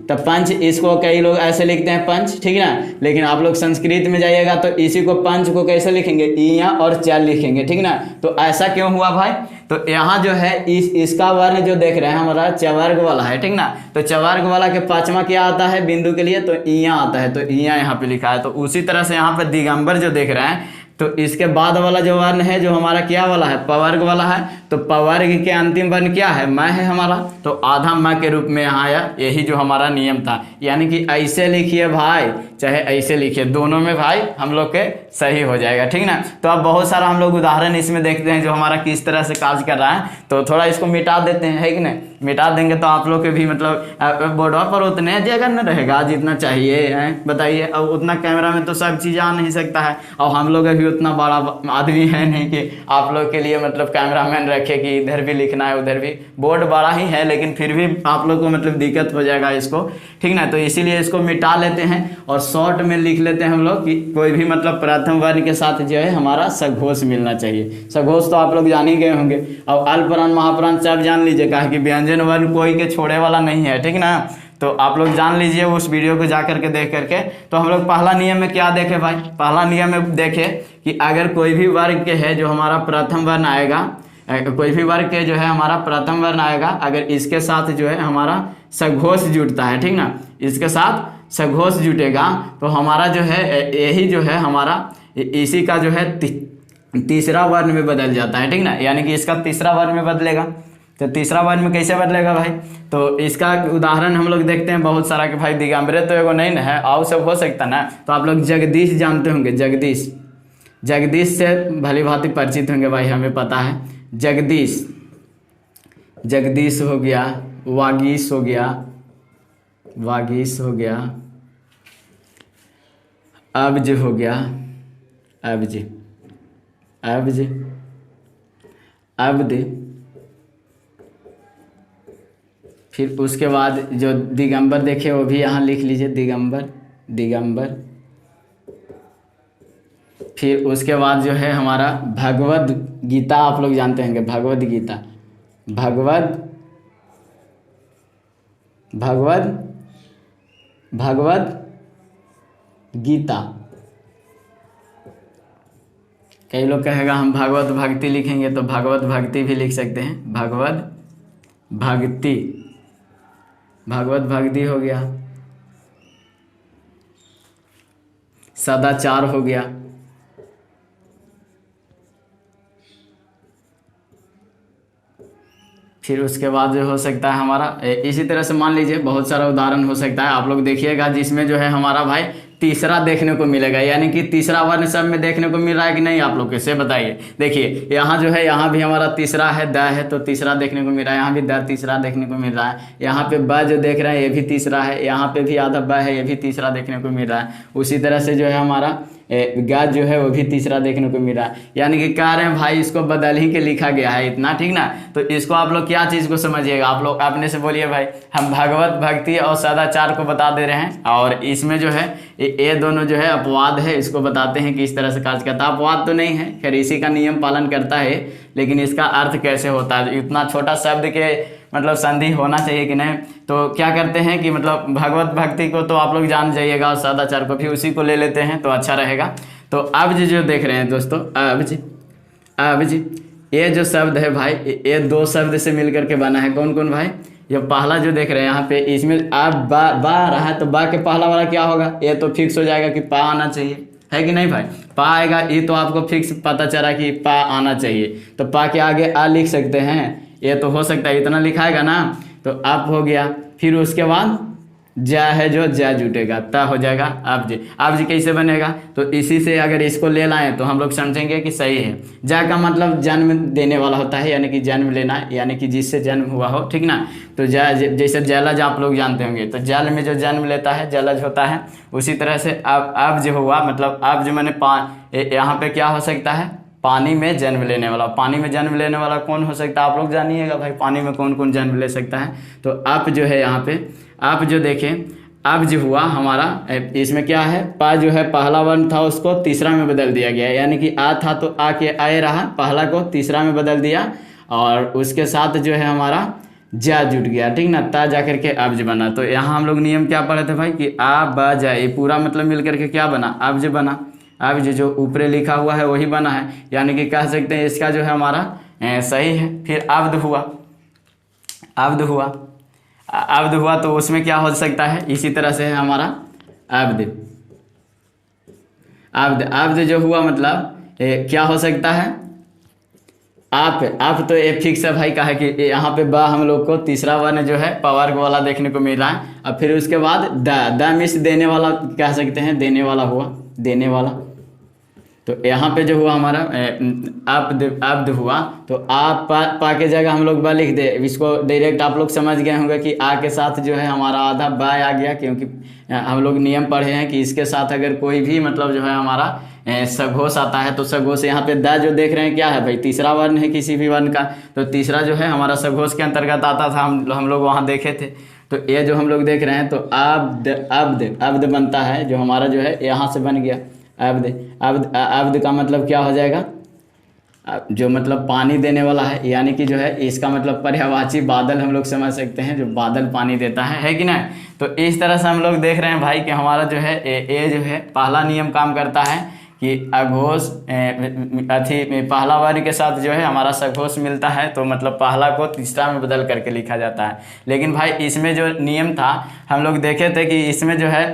तो पंच इसको कई लोग ऐसे लिखते हैं पंच, ठीक है ना, लेकिन आप लोग संस्कृत में जाइएगा तो इसी को पंच को कैसे लिखेंगे, इया और चल लिखेंगे, ठीक ना। तो ऐसा क्यों हुआ भाई, तो यहाँ जो है इसका वर्ण जो देख रहे हैं हमारा चवर्ग वाला है, ठीक ना। तो चवर्ग वाला के पांचवा क्या आता है बिंदु के लिए, तो इया आता है, तो इया यहाँ पे लिखा है। तो उसी तरह से यहाँ पे दिगंबर जो देख रहे हैं तो इसके बाद वाला जो वर्ण है जो हमारा क्या वाला है, पवर्ग वाला है, तो पवर्ग के अंतिम वर्ण क्या है, मैं है हमारा, तो आधा मैं के रूप में यहाँ आया, यही जो हमारा नियम था। यानी कि ऐसे लिखिए भाई चाहे ऐसे लिखिए, दोनों में भाई हम लोग के सही हो जाएगा, ठीक ना। तो अब बहुत सारा हम लोग उदाहरण इसमें देखते हैं जो हमारा किस तरह से कार्य कर रहा है, तो थोड़ा इसको मिटा देते हैं, है कि नहीं, मिटा देंगे तो आप लोग के भी मतलब बोर्डवा पर उतने जगह न रहेगा जितना चाहिए है, बताइए। अब उतना कैमरा में तो सब चीज़ आ नहीं सकता है, और हम लोग अभी उतना बड़ा आदमी है नहीं कि आप लोग के लिए मतलब कैमरामैन रखे कि इधर भी लिखना है उधर भी, बोर्ड बड़ा ही है लेकिन फिर भी आप लोग को मतलब दिक्कत हो जाएगा इसको, ठीक ना। तो इसीलिए इसको मिटा लेते हैं और शॉर्ट में लिख लेते हैं हम लोग कि कोई भी मतलब प्रथम वर्ण के साथ जो है हमारा सघोष मिलना चाहिए। सघोष तो आप लोग जान ही गए होंगे, और अल्पप्राण महाप्राण सब जान लीजिए, कहा कि व्यंजन वर्ण कोई के छोड़े वाला नहीं है, ठीक ना। तो आप लोग जान लीजिए उस वीडियो को जा करके देख करके। तो हम लोग पहला नियम में क्या देखे भाई, पहला नियम में देखे कि अगर कोई भी वर्ग के है जो हमारा प्रथम वर्ण आएगा, कोई भी वर्ग के जो है हमारा प्रथम वर्ण आएगा, अगर इसके साथ जो है हमारा सघोष जुड़ता है, ठीक ना, इसके साथ सघोष जुटेगा तो हमारा जो है यही जो है हमारा इसी का जो है तीसरा वर्ण में बदल जाता है, ठीक ना, यानी कि इसका तीसरा वर्ण में बदलेगा। तो तीसरा वर्ण में कैसे बदलेगा भाई, तो इसका उदाहरण हम लोग देखते हैं बहुत सारा कि भाई दिगंबरे तो एगो नहीं ना है, और सब हो सकता ना। तो आप लोग जगदीश जानते होंगे, जगदीश, जगदीश से भली भांति परिचित होंगे भाई, हमें पता है। जगदीश, जगदीश हो गया, वागीश हो गया, वागीश हो गया, अब्ज हो गया, अब्ज, अब्ज, अब्द। फिर उसके बाद जो दिगंबर देखे वो भी यहाँ लिख लीजिए, दिगंबर, दिगंबर। फिर उसके बाद जो है हमारा भगवद गीता, आप लोग जानते होंगे, भगवद गीता, भगवद, भगवद, भगवद गीता। कई लोग कहेगा हम भागवत भक्ति लिखेंगे, तो भागवत भक्ति भी लिख सकते हैं, भागवत भक्ति, भागवत भक्ति हो गया, सदाचार हो गया, फिर उसके बाद जो हो सकता है हमारा इसी तरह से मान लीजिए बहुत सारा उदाहरण हो सकता है। आप लोग देखिएगा जिसमें जो है हमारा भाई तीसरा देखने को मिलेगा, यानी कि तीसरा वर्ण सब में देखने को मिल रहा है कि नहीं, आप लोग कैसे बताइए। देखिए यहाँ जो है, यहाँ भी हमारा तीसरा है, द है, तो तीसरा देखने को मिल रहा है, यहाँ भी द तीसरा देखने को मिल रहा है, यहाँ पे ब जो देख रहे हैं ये भी तीसरा है, यहाँ पे भी आधा ब है, ये भी तीसरा देखने को मिल रहा है। उसी तरह से जो है हमारा गा जो है वो भी तीसरा देखने को मिल रहा है, यानी कि कह रहे हैं भाई इसको बदल ही के लिखा गया है इतना, ठीक ना। तो इसको आप लोग क्या चीज़ को समझिएगा, आप लोग अपने से बोलिए भाई हम भागवत भक्ति और सदाचार को बता दे रहे हैं, और इसमें जो है ये दोनों जो है अपवाद है, इसको बताते हैं कि इस तरह से कार्य करता है। अपवाद तो नहीं है, खैर इसी का नियम पालन करता है, लेकिन इसका अर्थ कैसे होता है, इतना छोटा शब्द के मतलब संधि होना चाहिए कि नहीं। तो क्या करते हैं कि मतलब भगवत भक्ति को तो आप लोग जान जाइएगा, और सदाचार को भी उसी को ले लेते हैं तो अच्छा रहेगा। तो अब्ज जो देख रहे हैं दोस्तों, अब्ज, अब्ज ये जो शब्द है भाई, ये दो शब्द से मिलकर के बना है। कौन कौन भाई, ये पहला जो देख रहे हैं यहाँ पे, इसमें अब बा आ रहा है, तो बा के पहला वाला क्या होगा, ये तो फिक्स हो जाएगा कि पा आना चाहिए, है कि नहीं भाई, पा आएगा, ये तो आपको फिक्स पता चला कि पा आना चाहिए। तो पा के आगे आ लिख सकते हैं, ये तो हो सकता है, इतना लिखाएगा ना, तो अप हो गया। फिर उसके बाद जा है जो जा जुटेगा, ता हो जाएगा अब्ज। अब्ज कैसे बनेगा, तो इसी से अगर इसको ले लाएं तो हम लोग समझेंगे कि सही है। जा का मतलब जन्म देने वाला होता है, यानी कि जन्म लेना, यानी कि जिससे जन्म हुआ हो, ठीक ना। तो जा जैसे जलज आप लोग जानते होंगे, तो जल में जो जन्म लेता है जलज होता है। उसी तरह से अब्ज हुआ, मतलब अब्ज मैंने यहाँ पे क्या हो सकता है, पानी में जन्म लेने वाला। पानी में जन्म लेने वाला कौन हो सकता है, आप लोग जानिएगा भाई, पानी में कौन कौन जन्म ले सकता है। तो अप जो है यहाँ पे, आप जो देखें अब्ज हुआ हमारा, इसमें क्या है, पा जो है पहला वर्ण था उसको तीसरा में बदल दिया गया, यानी कि आ था तो आ के आए रहा, पहला को तीसरा में बदल दिया, और उसके साथ जो है हमारा जा जुट गया, ठीक ना, ता जा करके अब्ज बना। तो यहाँ हम लोग नियम क्या पढ़े थे भाई कि आ बा जा, ये पूरा मतलब मिल करके क्या बना, अब्ज बना। अब जो ऊपरे लिखा हुआ है वही बना है, यानी कि कह सकते हैं इसका जो है हमारा सही है। फिर अब्द हुआ, अब्द हुआ, अब्द हुआ, तो उसमें क्या हो सकता है, इसी तरह से है हमारा अब्द, अब्द, अब्द जो हुआ मतलब क्या हो सकता है, आप तो ये फिक्स है भाई, का है कि यहाँ पे बा हम लोग को तीसरा वर्ण जो है पावर वाला देखने को मिल रहा है। अब फिर उसके बाद द मिस देने वाला कह सकते हैं, देने वाला हुआ, देने वाला। तो यहाँ पे जो हुआ हमारा अब्द हुआ, तो आप पा के जगह हम लोग बा लिख दे, इसको डायरेक्ट आप लोग समझ गए होंगे कि आ के साथ जो है हमारा आधा बा आ गया, क्योंकि हम लोग नियम पढ़े हैं कि इसके साथ अगर कोई भी मतलब जो है हमारा सघोष आता है, तो सघोष यहाँ पे द जो देख रहे हैं क्या है भाई, तीसरा वर्ण है किसी भी वर्ण का, तो तीसरा जो है हमारा सघोष के अंतर्गत आता था, हम लोग वहाँ देखे थे। तो ये जो हम लोग देख रहे हैं, तो अब्द, अब्द, अब्द बनता है, जो हमारा जो है यहाँ से बन गया अब्द। अब्द, अब्द का मतलब क्या हो जाएगा, जो मतलब पानी देने वाला है, यानी कि जो है इसका मतलब पर्यायवाची बादल हम लोग समझ सकते हैं, जो बादल पानी देता है कि नहीं। तो इस तरह से हम लोग देख रहे हैं भाई कि हमारा जो है ये जो है पहला नियम काम करता है कि अघोष पहला वर्ग के साथ जो है हमारा सघोष मिलता है, तो मतलब पहला को तीसरा में बदल करके लिखा जाता है। लेकिन भाई इसमें जो नियम था हम लोग देखे थे कि इसमें जो है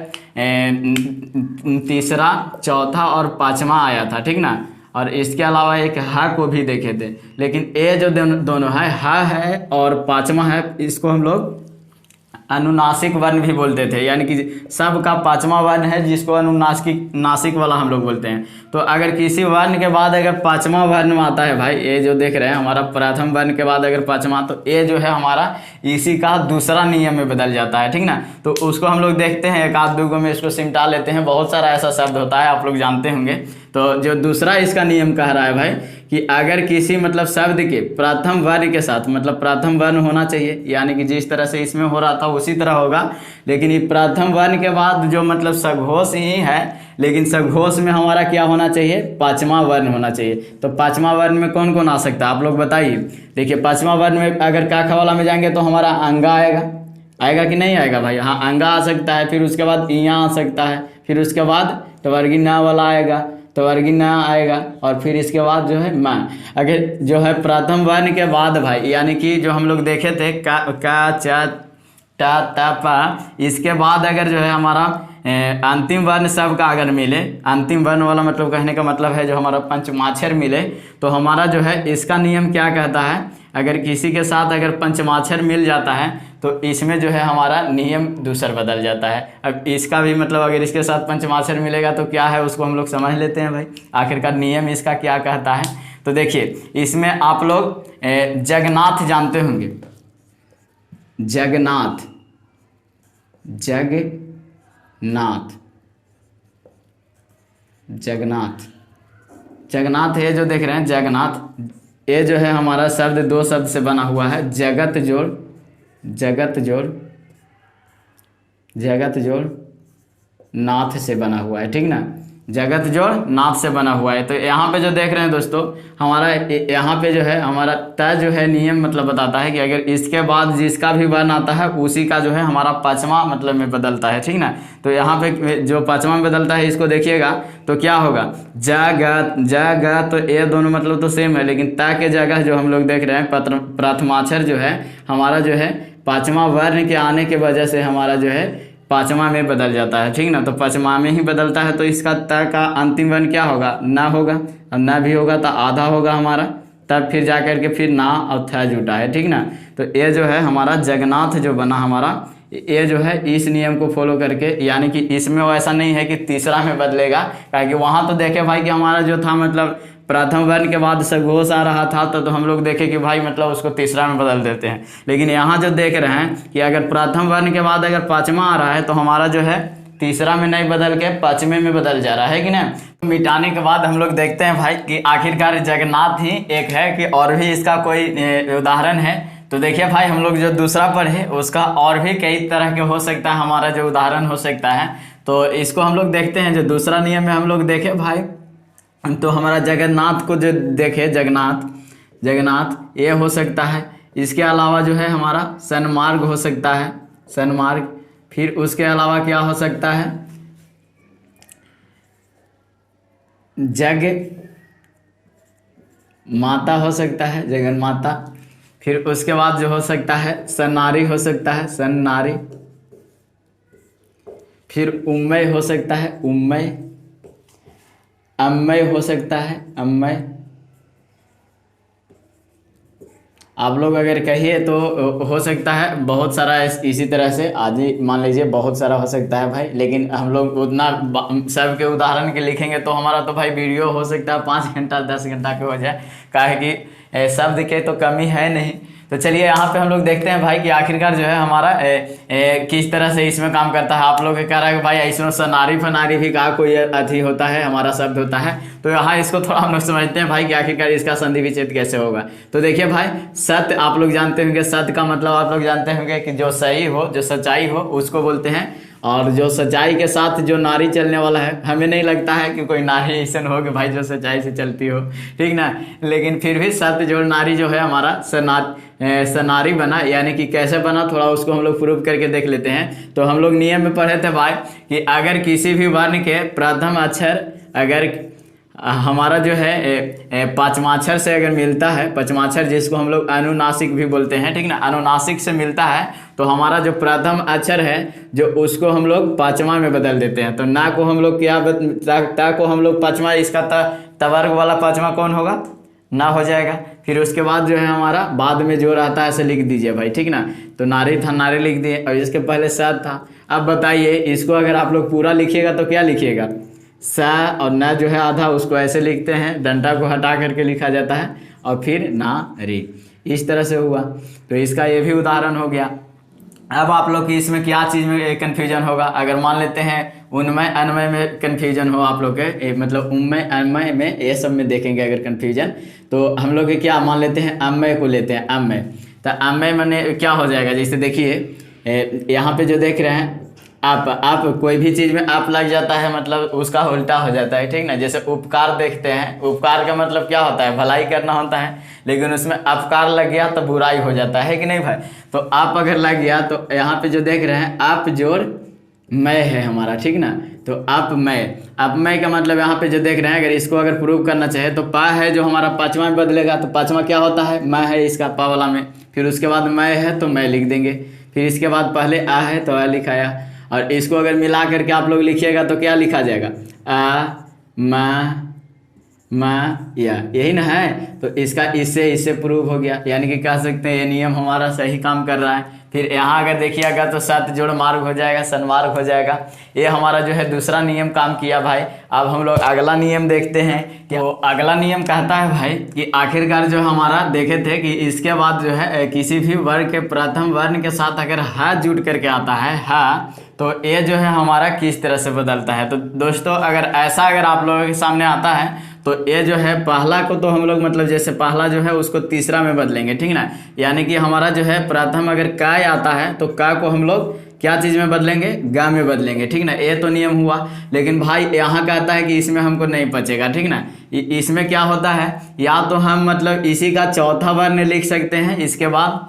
तीसरा, चौथा और पांचवा आया था, ठीक ना। और इसके अलावा एक ह को भी देखे थे। लेकिन ए जो दोनों है, ह है और पांचवा है, इसको हम लोग अनुनासिक वर्ण भी बोलते थे, यानी कि सब का पांचवा वर्ण है जिसको अनुनासिक वाला हम लोग बोलते हैं। तो अगर किसी वर्ण के बाद अगर पांचवा वर्ण आता है भाई, ये जो देख रहे हैं हमारा प्रथम वर्ण के बाद अगर पांचवा, तो ये जो है हमारा इसी का दूसरा नियम में बदल जाता है, ठीक ना। तो उसको हम लोग देखते हैं, एक आध दूगो में इसको सिमटा लेते हैं। बहुत सारा ऐसा शब्द होता है, आप लोग जानते होंगे। तो जो दूसरा इसका नियम कह रहा है भाई कि अगर किसी मतलब शब्द के प्रथम वर्ण के साथ, मतलब प्रथम वर्ण होना चाहिए, यानी कि जिस तरह से इसमें हो रहा था उसी तरह होगा, लेकिन ये प्रथम वर्ण के बाद जो मतलब सघोष ही है, लेकिन सघोष में हमारा क्या होना चाहिए, पांचवा वर्ण होना चाहिए। तो पांचवा वर्ण में कौन कौन आ सकता है आप लोग बताइए। देखिए पांचवा वर्ण में अगर काखा वाला में जाएंगे तो हमारा अंगा आएगा कि नहीं आएगा भाई, हाँ अंगा आ सकता है। फिर उसके बाद इया आ सकता है, फिर उसके बाद टवर्गी ना वाला आएगा, टवर्गी ना आएगा, और फिर इसके बाद जो है मां। अगर जो है प्रथम वर्ण के बाद भाई, यानी कि जो हम लोग देखे थे का चा टा ता पा, इसके बाद अगर जो है हमारा अंतिम वर्ण सब का अगर मिले, अंतिम वर्ण वाला मतलब कहने का मतलब है जो हमारा पंचमाक्षर मिले, तो हमारा जो है इसका नियम क्या कहता है, अगर किसी के साथ अगर पंचमाक्षर मिल जाता है तो इसमें जो है हमारा नियम दूसरा बदल जाता है। अब इसका भी मतलब अगर इसके साथ पंचमाक्षर मिलेगा तो क्या है उसको हम लोग समझ लेते हैं भाई, आखिरकार नियम इसका क्या कहता है। तो देखिए इसमें आप लोग जगन्नाथ जानते होंगे, जगन्नाथ जगन्नाथ ये जो देख रहे हैं जगन्नाथ, ये जो है हमारा शब्द दो शब्द से बना हुआ है, जगत जोड़ नाथ से बना हुआ है, ठीक ना, जगत जोड़ नाथ से बना हुआ है। तो यहाँ पे जो देख रहे हैं दोस्तों हमारा यहाँ पे जो है हमारा त जो है नियम मतलब बताता है कि अगर इसके बाद जिसका भी वर्ण आता है उसी का जो है हमारा पांचवा मतलब में बदलता है, ठीक ना। तो यहाँ पे जो पांचवा में बदलता है इसको देखिएगा तो क्या होगा, जगत, तो ये दोनों मतलब तो सेम है, लेकिन त के जगह जो हम लोग देख रहे हैं प्रथमाक्षर जो है हमारा जो है पांचवा वर्ण के आने के वजह से हमारा जो है पांचवा में बदल जाता है, ठीक ना। तो पांचवा में ही बदलता है, तो इसका त का अंतिम वर्ण क्या होगा, ना होगा। अब ना भी होगा तो आधा होगा हमारा, तब फिर जा करके फिर ना और थ जुटा है, ठीक ना। तो ये जो है हमारा जगन्नाथ जो बना हमारा, ये जो है इस नियम को फॉलो करके, यानी कि इसमें वैसा नहीं है कि तीसरा में बदलेगा, क्योंकि वहाँ तो देखे भाई कि हमारा जो था मतलब प्रथम वर्ण के बाद सघोष आ रहा था, तो हम लोग देखे कि भाई मतलब उसको तीसरा में बदल देते हैं। लेकिन यहाँ जो देख रहे हैं कि अगर प्रथम वर्ण के बाद अगर पांचवा आ रहा है तो हमारा जो है तीसरा में नहीं बदल के पांचवें में बदल जा रहा है कि नहीं। मिटाने के बाद हम लोग देखते हैं भाई कि आखिरकार जगन्नाथ ही एक है कि और भी इसका कोई उदाहरण है। तो देखिए भाई हम लोग जो दूसरा पढ़े उसका और भी कई तरह के हो सकता है, हमारा जो उदाहरण हो सकता है। तो इसको हम लोग देखते हैं। जो दूसरा नियम में हम लोग देखे भाई, तो हमारा जगन्नाथ को जो देखे, जगन्नाथ ये हो सकता है। इसके अलावा जो है हमारा सन्मार्ग हो सकता है, सन्मार्ग। फिर उसके अलावा क्या हो सकता है, जग माता हो सकता है, जगन माता। फिर उसके बाद जो हो सकता है सन्नारी हो सकता है, सन्नारी। फिर उम्मय हो सकता है, उम्मय। अम्मय हो सकता है, अम्मय। आप लोग अगर कहिए तो हो सकता है बहुत सारा इसी तरह से आदि मान लीजिए बहुत सारा हो सकता है भाई। लेकिन हम लोग उतना सब के उदाहरण के लिखेंगे तो हमारा तो भाई वीडियो हो सकता है 5 घंटा 10 घंटा के हो जाए, काहे कि शब्द के तो कमी है नहीं। तो चलिए यहाँ पे हम लोग देखते हैं भाई कि आखिरकार जो है हमारा किस तरह से इसमें काम करता है। आप लोग कह रहा है कि भाई इसमें सनारी फनारी भी का कोई अथी होता है, हमारा शब्द होता है। तो यहाँ इसको थोड़ा हम लोग समझते हैं भाई कि आखिरकार इसका संधि विच्छेद कैसे होगा। तो देखिए भाई सत्य आप लोग जानते होंगे, सत्य का मतलब आप लोग जानते होंगे कि जो सही हो, जो सच्चाई हो उसको बोलते हैं। और जो सच्चाई के साथ जो नारी चलने वाला है, हमें नहीं लगता है कि कोई नारी ऐसा हो कि भाई जो सच्चाई से चलती हो, ठीक ना। लेकिन फिर भी सत्य जो नारी जो है हमारा सनारी बना, यानी कि कैसे बना थोड़ा उसको हम लोग प्रूव करके देख लेते हैं। तो हम लोग नियम में पढ़े थे भाई कि अगर किसी भी वर्ण के प्रथम अक्षर हमारा जो है पाँचमाक्षर से अगर मिलता है, पाँचमाक्षर जिसको हम लोग अनुनासिक भी बोलते हैं, ठीक ना, अनुनासिक से मिलता है तो हमारा जो प्रथम अक्षर है जो उसको हम लोग पाँचवा में बदल देते हैं। तो ना को हम लोग क्या ता को हम लोग पाँचवा, इसका तवर्ग वाला पाँचवा कौन होगा, ना हो जाएगा। फिर उसके बाद जो है हमारा बाद में जो रहता है ऐसे लिख दीजिए भाई, ठीक ना। तो नारी था, नारी लिख दिए, और इसके पहले सद था। अब बताइए इसको अगर आप लोग पूरा लिखिएगा तो क्या लिखिएगा, स और न जो है आधा, उसको ऐसे लिखते हैं, डंडा को हटा करके लिखा जाता है, और फिर नारी, इस तरह से हुआ। तो इसका ये भी उदाहरण हो गया। अब आप लोग की इसमें क्या चीज़ में कन्फ्यूजन होगा, अगर मान लेते हैं उनमय अनमय में कन्फ्यूजन हो आप लोग के, मतलब उनमय अनमय में, ये सब में देखेंगे अगर कन्फ्यूजन, तो हम लोग क्या मान लेते हैं, अमय को लेते हैं, अमय। तो अमय माने क्या हो जाएगा, जैसे देखिए यहाँ पे जो देख रहे हैं आप कोई भी चीज़ में आप लग जाता है मतलब उसका उल्टा हो जाता है, ठीक ना। जैसे उपकार देखते हैं, उपकार का मतलब क्या होता है, भलाई करना होता है, लेकिन उसमें अपकार लग गया तो बुराई हो जाता है कि नहीं भाई। तो आप अगर लग गया तो यहाँ पे जो देख रहे हैं आप जोड़ मैं है हमारा, ठीक ना। तो आप मैं का मतलब यहाँ पे जो देख रहे हैं, अगर इसको अगर प्रूव करना चाहे तो पा है जो हमारा पाँचवा में बदलेगा, तो पाँचवा क्या होता है, मैं है इसका पा वाला में, फिर उसके बाद मैं है तो मैं लिख देंगे, फिर इसके बाद पहले आ है तो आ लिखाया, और इसको अगर मिला करके आप लोग लिखिएगा तो क्या लिखा जाएगा, आ माँ या, यही ना है। तो इसका इससे प्रूव हो गया, यानी कि कह सकते हैं ये नियम हमारा सही काम कर रहा है। फिर यहाँ अगर देखिएगा तो सत जोड़ मार्ग हो जाएगा, सन्मार्ग हो जाएगा। ये हमारा जो है दूसरा नियम काम किया भाई। अब हम लोग अगला नियम देखते हैं कि वो अगला नियम कहता है भाई कि आखिरकार जो हमारा देखे थे कि इसके बाद जो है किसी भी वर्ग के प्रथम वर्ण के साथ अगर ह जुड़ करके आता है ह, तो ये जो है हमारा किस तरह से बदलता है। तो दोस्तों अगर आप लोगों के सामने आता है तो ये जो है पहला को तो हम लोग मतलब जैसे पहला जो है उसको तीसरा में बदलेंगे, ठीक ना। यानी कि हमारा जो है प्रथम अगर का आता है तो का को हम लोग क्या चीज़ में बदलेंगे, गा में बदलेंगे, ठीक ना। ये तो नियम हुआ। लेकिन भाई यहाँ कहता है कि इसमें हमको नहीं बचेगा, ठीक ना। इसमें क्या होता है, या तो हम मतलब इसी का चौथा वर्ण लिख सकते हैं इसके बाद,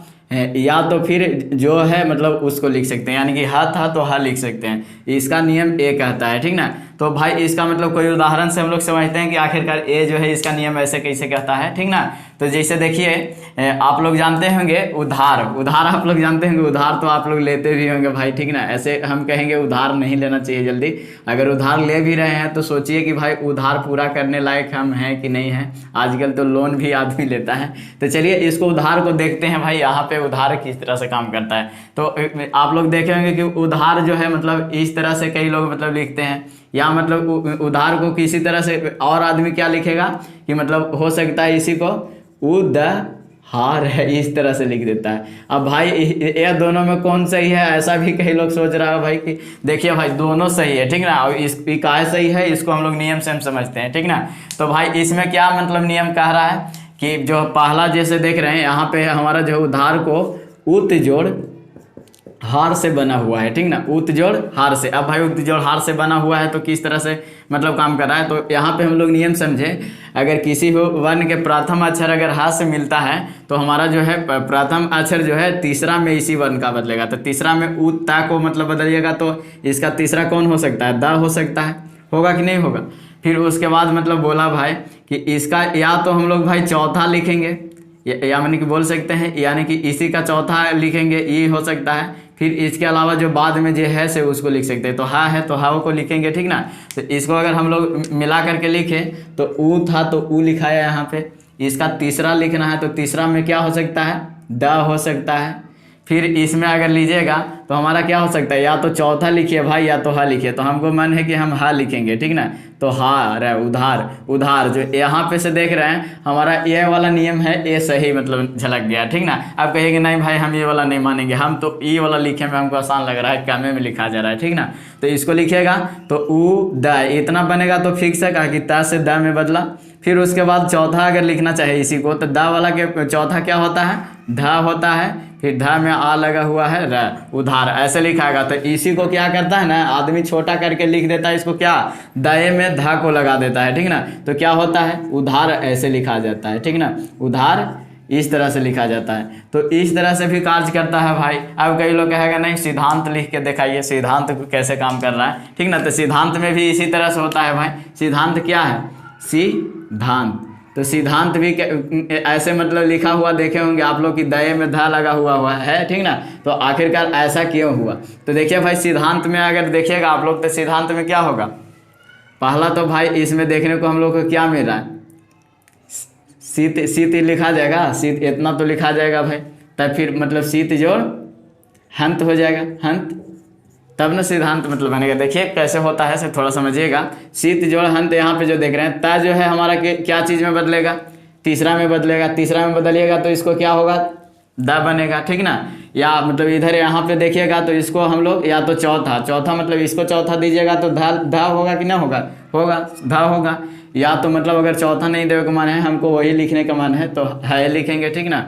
या तो फिर जो है मतलब उसको लिख सकते हैं, यानी कि हा था तो हा लिख सकते हैं। इसका नियम ए कहता है, ठीक ना। तो भाई इसका मतलब कोई उदाहरण से हम लोग समझते हैं कि आखिरकार ए जो है इसका नियम ऐसे कैसे कहता है, ठीक ना। तो जैसे देखिए आप लोग जानते होंगे उधार आप लोग जानते होंगे, उधार तो आप लोग लेते भी होंगे भाई, ठीक ना। ऐसे हम कहेंगे उधार नहीं लेना चाहिए जल्दी। अगर उधार ले भी रहे हैं तो सोचिए कि भाई उधार पूरा करने लायक हम हैं कि नहीं है। आजकल तो लोन भी आदमी लेता है। तो चलिए इसको उधार को देखते हैं भाई, यहाँ पे उधार किस तरह से काम करता है। तो आप लोग देखे होंगे कि उधार जो है मतलब इस तरह से कई लोग मतलब लिखते हैं, या मतलब उधार को किसी तरह से और आदमी क्या लिखेगा कि मतलब हो सकता है इसी को उधार है, इस तरह से लिख देता है। अब भाई ये दोनों में कौन सही है, ऐसा भी कई लोग सोच रहा है भाई कि देखिए भाई दोनों सही है, ठीक ना। और काहे सही है इसको हम लोग नियम से हम समझते हैं, ठीक ना। तो भाई इसमें क्या मतलब नियम कह रहा है कि जो पहला जैसे देख रहे हैं यहाँ पे हमारा जो उधार को उत जोड़ हार से बना हुआ है, ठीक ना। उत जोड़ हार से। अब भाई उत जोड़ हार से बना हुआ है तो किस तरह से मतलब काम कर रहा है, तो यहाँ पे हम लोग नियम समझे, अगर किसी वर्ण के प्रथम अक्षर अगर हा से मिलता है तो हमारा जो है प्रथम अक्षर जो है तीसरा में इसी वर्ण का बदलेगा। तो तीसरा में उत ता को मतलब बदलिएगा तो इसका तीसरा कौन हो सकता है, दा हो सकता है, होगा कि नहीं होगा। फिर उसके बाद मतलब बोला भाई कि इसका या तो हम लोग भाई चौथा लिखेंगे, या यानी कि बोल सकते हैं यानी कि इसी का चौथा लिखेंगे, ये हो सकता है। फिर इसके अलावा जो बाद में जो है से उसको लिख सकते हैं, तो हा है तो हा को लिखेंगे, ठीक ना। तो इसको अगर हम लोग मिला करके लिखें तो ऊ था तो ऊ लिखाया यहाँ पे। इसका तीसरा लिखना है तो तीसरा में क्या हो सकता है, द हो सकता है। फिर इसमें अगर लीजिएगा तो हमारा क्या हो सकता है, या तो चौथा लिखिए भाई या तो हा लिखिए। तो हमको मन है कि हम हा लिखेंगे, ठीक ना। तो हा रहा उधार जो यहाँ पे से देख रहे हैं हमारा ये वाला नियम है, ये सही मतलब झलक गया, ठीक ना। अब कहेंगे नहीं भाई हम ये वाला नहीं मानेंगे, हम तो ये वाला लिखे में हमको आसान लग रहा है, कामे में लिखा जा रहा है, ठीक ना। तो इसको लिखिएगा तो ऊ द इतना बनेगा तो फिक्स है, कहा कि ता से द में बदला। फिर उसके बाद चौथा अगर लिखना चाहे इसी को तो दा वाला के चौथा क्या होता है, धा होता है। फिर धा में आ लगा हुआ है र, उधार ऐसे लिखाएगा। तो इसी को क्या करता है ना आदमी छोटा करके लिख देता है, इसको क्या दाए में धा को लगा देता है, ठीक ना। तो क्या होता है, उधार ऐसे लिखा जाता है, ठीक ना। उधार इस तरह से लिखा जाता है। तो इस तरह से भी कार्य करता है भाई। अब कई लोग कहेगा नहीं सिद्धांत लिख के दिखाइए, सिद्धांत कैसे काम कर रहा है, ठीक ना। तो सिद्धांत में भी इसी तरह से होता है भाई। सिद्धांत क्या है सिद्धांत। तो सिद्धांत भी ऐसे मतलब लिखा हुआ देखे होंगे आप लोग कि दये में धा लगा हुआ है, ठीक ना। तो आखिरकार ऐसा क्यों हुआ, तो देखिए भाई सिद्धांत में अगर देखिएगा आप लोग तो सिद्धांत में क्या होगा, पहला तो भाई इसमें देखने को हम लोग को क्या मिल रहा है, शीत लिखा जाएगा, शीत इतना तो लिखा जाएगा भाई, तब फिर मतलब शीत जोड़ हंत हो जाएगा, हंत, तब ना सिद्धांत मतलब बनेगा। देखिए कैसे होता है, से थोड़ा समझिएगा। शीत जोड़ हंत यहाँ पे जो देख रहे हैं, ता जो है हमारा क्या चीज़ में बदलेगा, तीसरा में बदलेगा, तीसरा में बदलिएगा तो इसको क्या होगा, द बनेगा, ठीक ना। या मतलब इधर यहाँ पे देखिएगा तो इसको हम लोग या तो चौथा मतलब इसको चौथा दीजिएगा तो धा होगा कि ना होगा, धा होगा। या तो मतलब अगर चौथा नहीं देने का मन है, हमको वही लिखने का मन है तो है लिखेंगे, ठीक ना।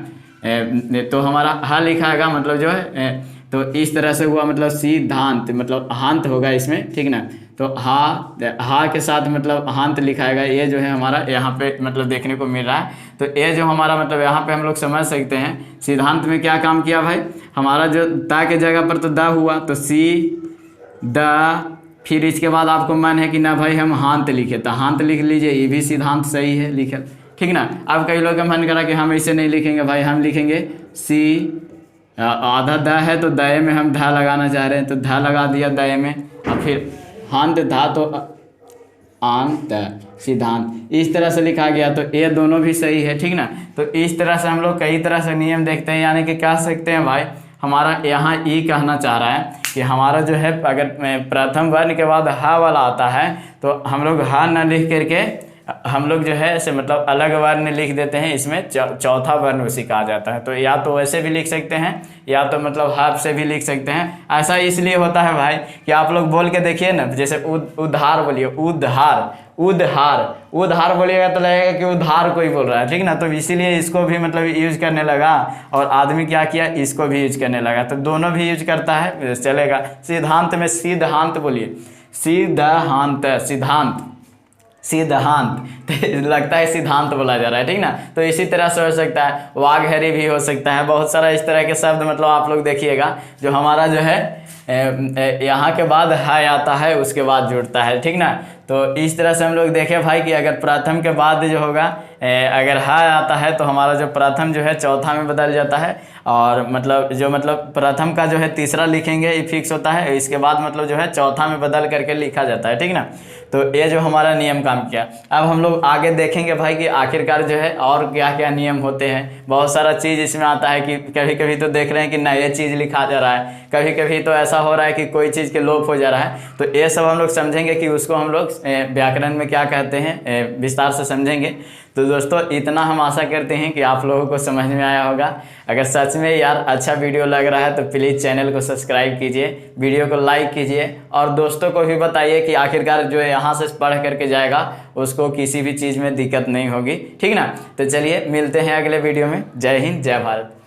तो हमारा हा लिखाएगा मतलब जो है, तो इस तरह से हुआ मतलब सिद्धांत मतलब हांत होगा इसमें, ठीक ना। तो हा के साथ मतलब हांत लिखाएगा, ये जो है हमारा यहाँ पे मतलब देखने को मिल रहा है। तो ये जो हमारा मतलब यहाँ पे हम लोग समझ सकते हैं सिद्धांत में क्या काम किया भाई, हमारा जो ता के जगह पर तो दा हुआ, तो सी द, फिर इसके बाद आपको मन है कि ना भाई हम हांत लिखे तो हांत लिख लीजिए, ये भी सिद्धांत सही है लिखे, ठीक ना। अब कई लोग का मन करा कि हम ऐसे नहीं लिखेंगे भाई, हम लिखेंगे सी, आधा द है तो दये में हम धा लगाना चाह रहे हैं तो धा लगा दिया दये में, और फिर हांत धा तो आंत सिद्धांत, इस तरह से लिखा गया। तो ये दोनों भी सही है, ठीक ना। तो इस तरह से हम लोग कई तरह से नियम देखते हैं, यानी कि कह सकते हैं भाई हमारा यहाँ ई कहना चाह रहा है कि हमारा जो है अगर प्रथम वर्ण के बाद हा वाला आता है तो हम लोग हा न लिख करके हम लोग जो है ऐसे मतलब अलग वर्ण लिख देते हैं, इसमें चौथा वर्ण उसी कहा जाता है। तो या तो वैसे भी लिख सकते हैं या तो मतलब हाफ से भी लिख सकते हैं। ऐसा इसलिए होता है भाई कि आप लोग बोल के देखिए ना, जैसे उधार बोलिए, उधार बोलिएगा तो लगेगा कि उधार कोई बोल रहा है, ठीक ना। तो इसीलिए इसको भी मतलब यूज करने लगा और आदमी क्या किया, इसको भी यूज करने लगा, तो दोनों भी यूज करता है चलेगा। सिद्धांत में सिद्धांत बोलिए, सिद्धांत तो लगता है सिद्धांत बोला जा रहा है, ठीक ना। तो इसी तरह से हो सकता है, वाघहरी भी हो सकता है, बहुत सारा इस तरह के शब्द मतलब आप लोग देखिएगा जो हमारा जो है यहाँ के बाद है आता है उसके बाद जुड़ता है, ठीक ना। तो इस तरह से हम लोग देखें भाई कि अगर प्रथम के बाद जो होगा अगर हा आता है तो हमारा जो प्रथम जो है चौथा में बदल जाता है, और मतलब जो मतलब प्रथम का जो है तीसरा लिखेंगे ये फिक्स होता है, इसके बाद मतलब जो है चौथा में बदल करके लिखा जाता है, ठीक ना। तो ये जो हमारा नियम काम किया। अब हम लोग आगे देखेंगे भाई कि आखिरकार जो है और क्या क्या नियम होते हैं। बहुत सारा चीज़ इसमें आता है कि कभी कभी तो देख रहे हैं कि नया चीज़ लिखा जा रहा है, कभी कभी तो ऐसा हो रहा है कि कोई चीज़ के लोप हो जा रहा है। तो ये सब हम लोग समझेंगे कि उसको हम लोग व्याकरण में क्या कहते हैं, विस्तार से समझेंगे। तो दोस्तों इतना हम आशा करते हैं कि आप लोगों को समझ में आया होगा। अगर सच में यार अच्छा वीडियो लग रहा है तो प्लीज़ चैनल को सब्सक्राइब कीजिए, वीडियो को लाइक कीजिए और दोस्तों को भी बताइए कि आखिरकार जो यहाँ से पढ़ करके जाएगा उसको किसी भी चीज़ में दिक्कत नहीं होगी, ठीक ना। तो चलिए मिलते हैं अगले वीडियो में। जय हिंद, जय भारत।